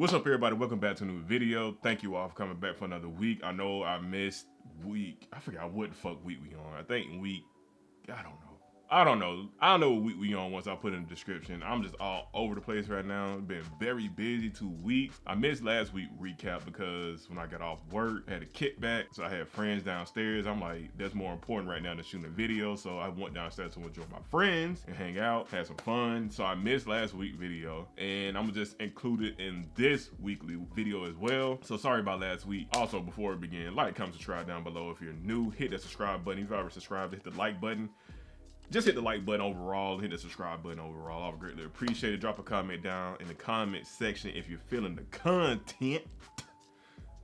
What's up, everybody? Welcome back to a new video. Thank you all for coming back for another week. I know I missed week. I forgot what the fuck week we on. I think week, I don't know. I don't know what week we on once I put in the description. I'm just all over the place right now. Been very busy 2 weeks. I missed last week recap because when I got off work, I had a kickback. So I had friends downstairs. I'm like, that's more important right now than shooting a video. So I went downstairs to enjoy my friends and hang out, had some fun. So I missed last week's video and I'm just included in this weekly video as well. So sorry about last week. Also, before we begin, like, comment, subscribe down below. If you're new, hit that subscribe button. If you've already subscribed, hit the like button. Just hit the like button overall, hit the subscribe button overall. I would greatly appreciate it. Drop a comment down in the comment section if you're feeling the content.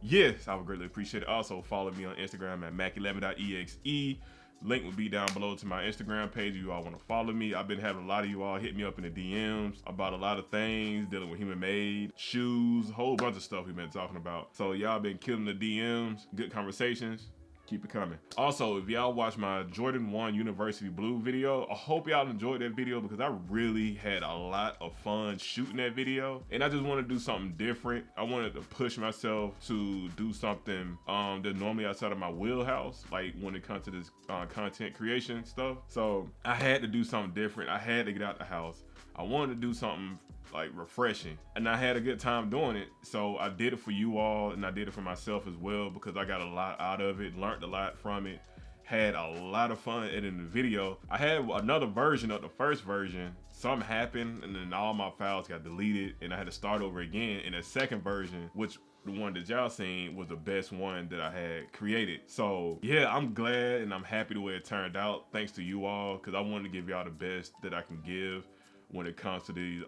Yes, I would greatly appreciate it. Also, follow me on Instagram at mac11.exe. Link will be down below to my Instagram page if you all want to follow me. I've been having a lot of you all hit me up in the DMs about a lot of things dealing with human made, shoes, a whole bunch of stuff we've been talking about. So y'all been killing the DMs, good conversations. Keep it coming. Also, if y'all watch my Jordan 1 University Blue video, I hope y'all enjoyed that video because I really had a lot of fun shooting that video. And I just want to do something different. I wanted to push myself to do something that's normally outside of my wheelhouse, like when it comes to this content creation stuff. So I had to do something different. I had to get out the house. I wanted to do something like refreshing, and I had a good time doing it. So I did it for you all, and I did it for myself as well because I got a lot out of it, learned a lot from it, had a lot of fun editing the video. I had another version of the first version. Something happened, and then all my files got deleted, and I had to start over again. And the second version, which the one that y'all seen, was the best one that I had created. So yeah, I'm glad and I'm happy the way it turned out. Thanks to you all, because I wanted to give y'all the best that I can give when it comes to these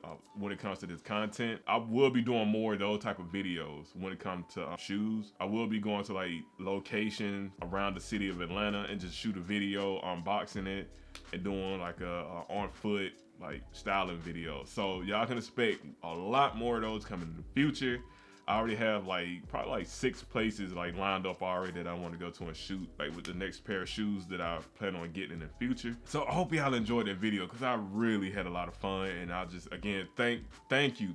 this content. I will be doing more of those type of videos when it comes to shoes. I will be going to like locations around the city of Atlanta and just shoot a video unboxing it and doing like a on foot like styling video. So y'all can expect a lot more of those coming in the future. I already have probably like 6 places like lined up already that I want to go to and shoot like with the next pair of shoes that I plan on getting in the future. So I hope y'all enjoyed that video because I really had a lot of fun, and I just again thank you.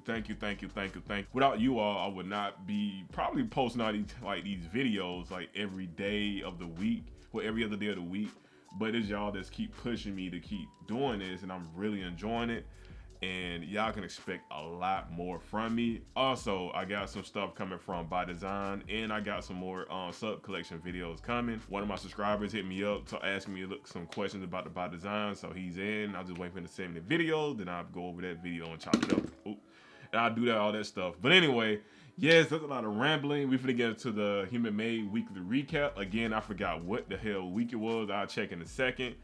Without you all, I would not be probably posting all these videos like every day of the week or every other day of the week. But it's y'all that's keep pushing me to keep doing this, and I'm really enjoying it. And y'all can expect a lot more from me. Also, I got some stuff coming from By Design, and I got some more sub collection videos coming. One of my subscribers hit me up to ask me some questions about the By Design, so he's in. I'll just wait for him to send me the video, then I'll go over that video and chop it up. Ooh. And I'll do all that stuff. But anyway, yes, that's a lot of rambling. We finna get into the Human Made weekly recap. Again, I forgot what the hell week it was. I'll check in a second.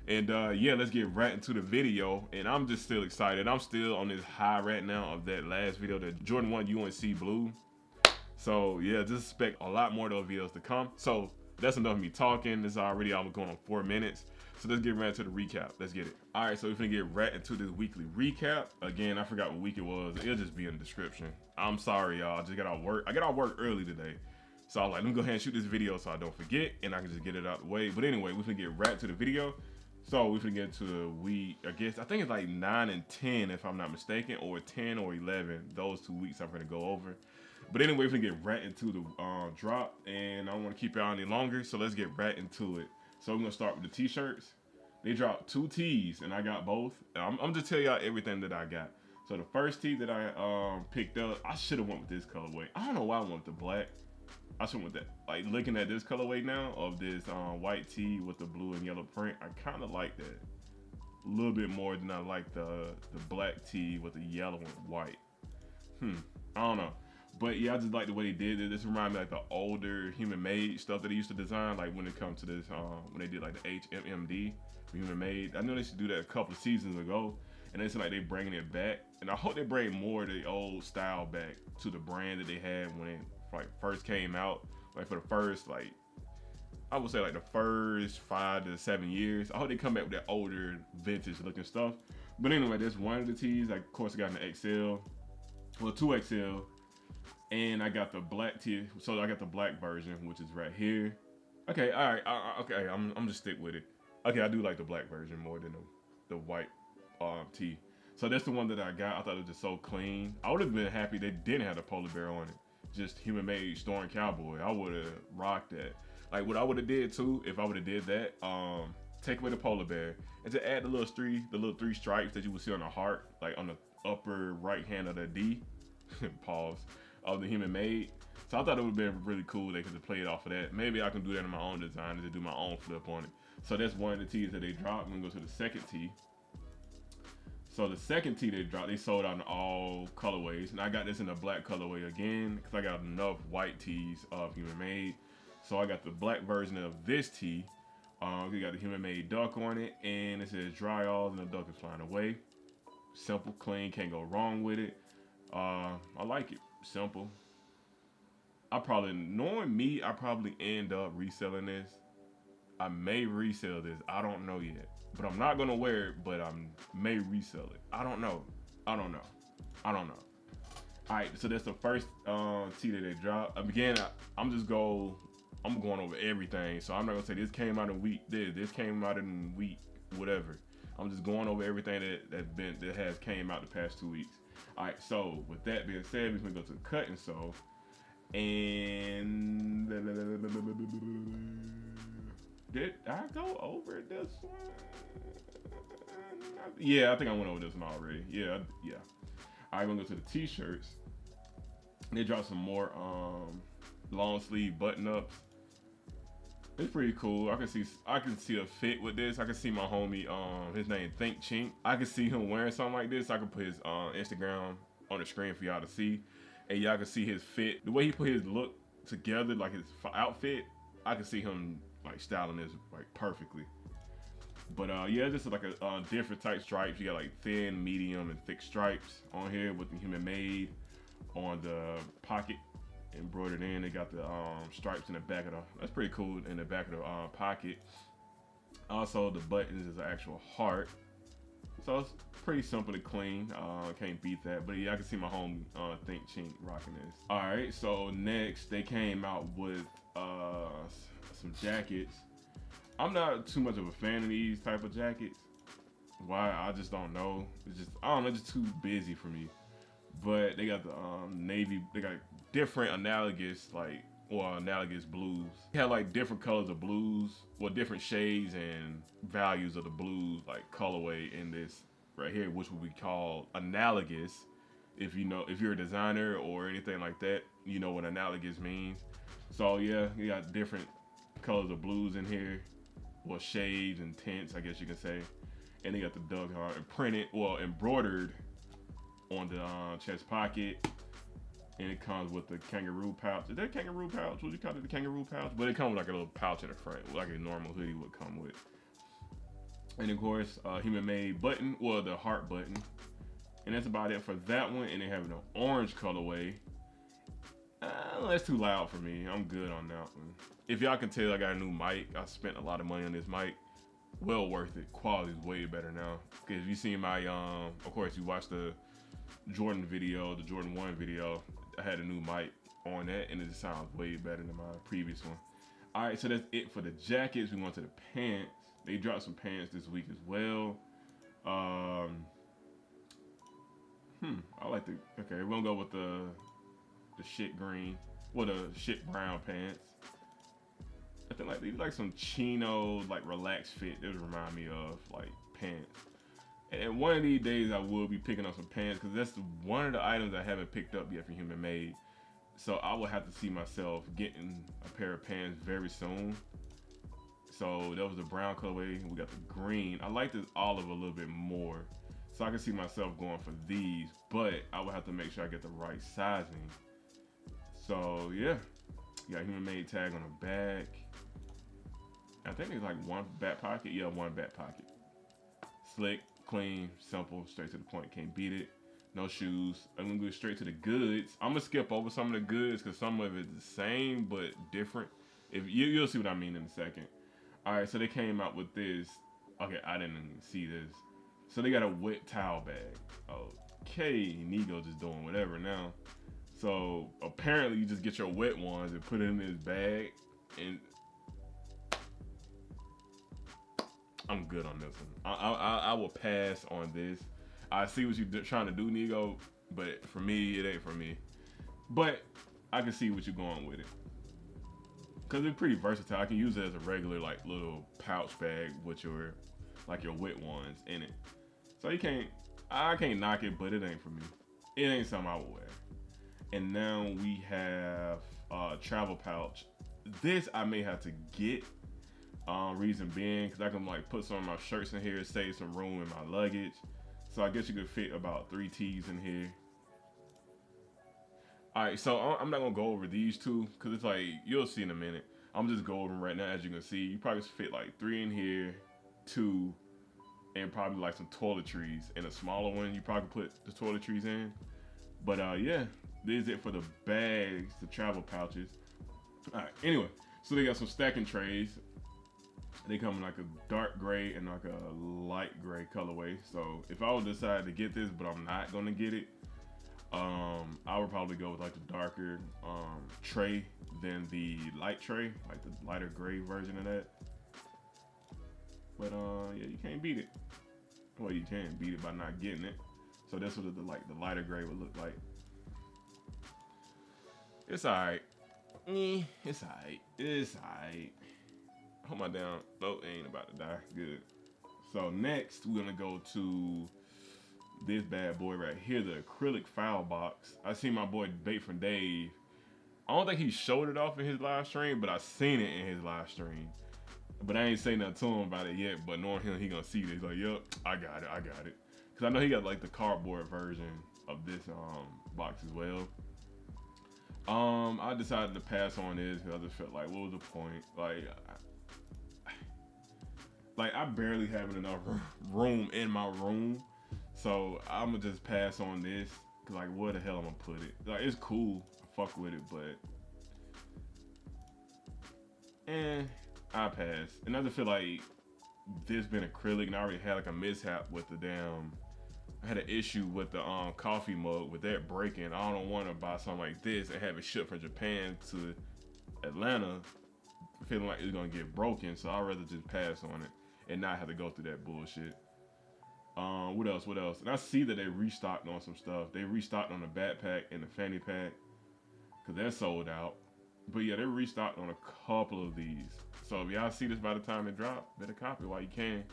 And yeah, let's get right into the video. And I'm just still excited. I'm still on this high right now of that last video, the Jordan 1 UNC Blue. So yeah, just expect a lot more of those videos to come. So that's enough of me talking. This is already almost going on 4 minutes. So let's get right into the recap. Let's get it. All right, so we're gonna get right into this weekly recap. Again, I forgot what week it was. It'll just be in the description. I'm sorry, y'all. I just got out of work. I got out of work early today. So I was like, let me go ahead and shoot this video so I don't forget and I can just get it out of the way. But anyway, we're gonna get right to the video. So we're gonna get to the week, I think it's like 9 and 10 if I'm not mistaken, or 10 or 11. Those 2 weeks I'm gonna go over. But anyway, we're gonna get right into the drop, and I don't wanna keep y'all any longer, so let's get right into it. So we're gonna start with the t-shirts. They dropped 2 tees, and I got both. I'm just telling y'all everything that I got. So the first tee that I picked up, I should have went with this colorway. I don't know why I went with the black. I should went with that. Like looking at this colorway now of this white tee with the blue and yellow print, I kind of like that a little bit more than I like the black tee with the yellow and white. I don't know. But yeah, I just like the way they did it. This reminds me like the older Human Made stuff that they used to design, like when it comes to this, when they did like the HMMD Human Made. I know they should do that a couple of seasons ago, and it's like they bringing it back. And I hope they bring more of the old style back to the brand that they had when it first came out, like for the first I would say like the first 5 to 7 years. I hope they come back with that older vintage looking stuff. But anyway, that's one of the tees. Of course I got an XL, well 2XL, and I got the black tee. So I got the black version, which is right here. Okay, all right, okay, I'm just stick with it. Okay, I do like the black version more than the white tee. So that's the one that I got. I thought it was just so clean. I would have been happy they didn't have the polar bear on it. Just Human Made Storm Cowboy. I would have rocked that. Like what I would have did too, if I would have did that, take away the polar bear and to add the little three stripes that you would see on the heart, like on the upper right hand of the D, pause, of the Human Made. So I thought it would have been really cool. They could have played off of that. Maybe I can do that in my own design and to do my own flip on it. So that's one of the tees that they dropped. I'm gonna go to the second tee. So the second tee they dropped, they sold out in all colorways. And I got this in the black colorway again, because I got enough white tees of Human Made. So I got the black version of this tee. We got the Human Made duck on it, and it says dry alls and the duck is flying away. Simple, clean, can't go wrong with it. I like it, simple. Knowing me, I probably end up reselling this. I may resell this, I don't know yet. But I'm not gonna wear it, but I may resell it. I don't know. Alright, so that's the first tee that they dropped. Again, I'm going over everything. So I'm not gonna say this came out in week this came out in week whatever. I'm just going over everything that has came out the past 2 weeks. Alright, so with that being said, we're gonna go to the cut and sew. And did I go over this one? Yeah, I think I went over this one already. Yeah. I'm gonna go to the t-shirts. They dropped some more long sleeve button ups. It's pretty cool. I can see a fit with this. I can see my homie, his name Think Chink. I can see him wearing something like this. I can put his Instagram on the screen for y'all to see, and y'all can see his fit. The way he put his look together, like his outfit, I can see him like styling this like perfectly. But yeah, this is like a different type stripes. You got like thin, medium, and thick stripes on here with the Human Made on the pocket embroidered in. They got the stripes in the back of that's pretty cool, in the back of the pocket. Also, the buttons is an actual heart. So it's pretty simple to clean. Can't beat that. But yeah, I can see my homie Think Chink rocking this. Alright, so next they came out with some jackets. I'm not too much of a fan of these type of jackets. Why? I just don't know. It's just, I don't know, it's just too busy for me. But they got the navy, they got different analogous blues. They have like different colors of blues, well, different shades and values of the blues, like colorway in this right here, which would be called analogous. If you're a designer or anything like that, you know what analogous means. So yeah, you got different colors of blues in here, well, shades and tints, I guess you can say. And they got the Doug Hart embroidered on the chest pocket. And it comes with the kangaroo pouch. Is that a kangaroo pouch? Would you call it the kangaroo pouch? But it comes with like a little pouch in the front, like a normal hoodie would come with. And of course, Human Made button, well, the heart button. And that's about it for that one. And they have an orange colorway. That's too loud for me. I'm good on that one. If y'all can tell, I got a new mic. I spent a lot of money on this mic. Well worth it. Quality's way better now. Because you seen my, of course, you watched the Jordan video, the Jordan 1 video. I had a new mic on that, and it just sounds way better than my previous one. All right, so that's it for the jackets. We went to the pants. They dropped some pants this week as well. I like okay, we're gonna go with the shit green, well, the shit brown pants. I think like these like some chino, like relaxed fit. They would remind me of like pants. And one of these days I will be picking up some pants, because that's one of the items I haven't picked up yet from Human Made. So I will have to see myself getting a pair of pants very soon. So that was the brown colorway. We got the green. I like this olive a little bit more. So I can see myself going for these, but I will have to make sure I get the right sizing. So yeah, you got Human Made tag on the back. I think it's like one back pocket. Yeah, one back pocket. Slick, clean, simple, straight to the point. Can't beat it. No shoes. I'm gonna go straight to the goods. I'm gonna skip over some of the goods because some of it's the same but different. If you'll see what I mean in a second. All right, so they came out with this. Okay, I didn't even see this. So they got a wet towel bag. Okay, Nigo just doing whatever now. So apparently you just get your wet ones and put it in this bag, and I'm good on this one. I will pass on this. I see what you're trying to do, Nigo, but for me, it ain't for me. But I can see what you're going with it. Cause it's pretty versatile. I can use it as a regular like little pouch bag with your like your wet ones in it. So I can't knock it, but it ain't for me. It ain't something I would wear. And now we have travel pouch. This I may have to get. Reason being, because I can like put some of my shirts in here, save some room in my luggage. So I guess you could fit about 3 tees in here. All right, so I'm not gonna go over these two because it's like you'll see in a minute. I'm just go over them right now. As you can see, you probably fit like 3 in here, 2, and probably like some toiletries. And a smaller one, you probably put the toiletries in. But yeah, this is it for the bags, the travel pouches. All right, anyway, so they got some stacking trays. They come in like a dark gray and like a light gray colorway. So if I would decide to get this, but I'm not gonna get it, I would probably go with like the darker tray than the light tray, like the lighter gray version of that. But yeah, you can't beat it. Well, you can beat it by not getting it. So that's what the lighter gray would look like. It's alright. It's alright. It's alright. Hold my down. Oh, it ain't about to die. Good. So next, we're gonna go to this bad boy right here, the acrylic file box. I see my boy Bape from Dave. I don't think he showed it off in his live stream, but I seen it in his live stream. But I ain't say nothing to him about it yet. But knowing him, he gonna see this. He's like, yep, I got it. Cause I know he got like the cardboard version of this box as well. I decided to pass on this because I just felt like, what was the point? Like I barely have enough room in my room, so I'm gonna just pass on this. Cause like, where the hell I'm gonna put it? Like, it's cool, I fuck with it, but I pass. And I just feel like this been acrylic, and I already had like a mishap with the damn. I had an issue with the coffee mug with that breaking. I don't want to buy something like this and have it shipped from Japan to Atlanta, feeling like it's gonna get broken. So I'd rather just pass on it and not have to go through that bullshit. What else? And I see that they restocked on some stuff. They restocked on the backpack and the fanny pack because they're sold out. But yeah, they restocked on a couple of these. So if y'all see this by the time it drop, better copy while you can.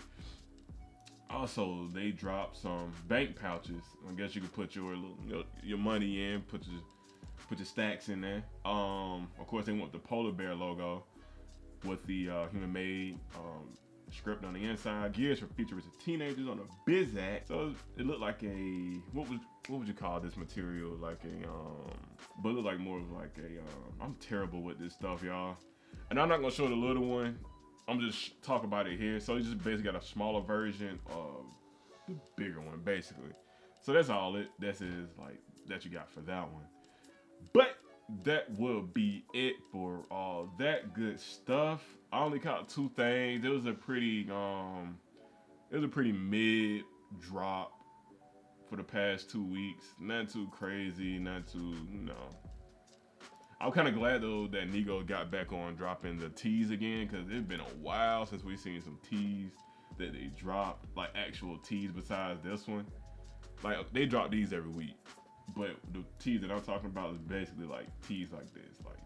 Also, they dropped some bank pouches. I guess you can put your money in, put your stacks in there. Of course, they want the polar bear logo with the human made script on the inside. Gears for futuristic teenagers on a Bizak. So it looked like a what would you call this material? Like a but it looked like more of like a I'm terrible with this stuff, y'all. And I'm not gonna show the little one. I'm just talk about it here. So it's just basically got a smaller version of the bigger one, basically. So that's all that is like that you got for that one. But that will be it for all that good stuff. I only caught 2 things. It was a pretty mid drop for the past 2 weeks. Not too crazy, not too, I'm kind of glad though that Nigo got back on dropping the tees again, because it's been a while since we've seen some tees that they dropped, like actual tees besides this one. Like they drop these every week, but the tees that I'm talking about is basically like tees like this. Like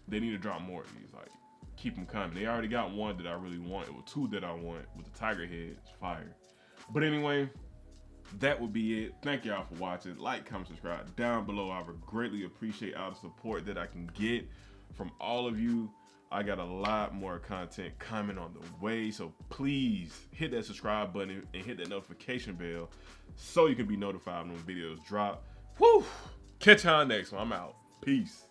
they need to drop more of these. Like keep them coming. They already got one that I really want. It was 2 that I want with the tiger head. It's fire. But anyway, that would be it. Thank y'all for watching. Like, comment, subscribe down below. I would greatly appreciate all the support that I can get from all of you. I got a lot more content coming on the way, so please hit that subscribe button and hit that notification bell so you can be notified when videos drop. Woo! Catch y'all next one. I'm out. Peace.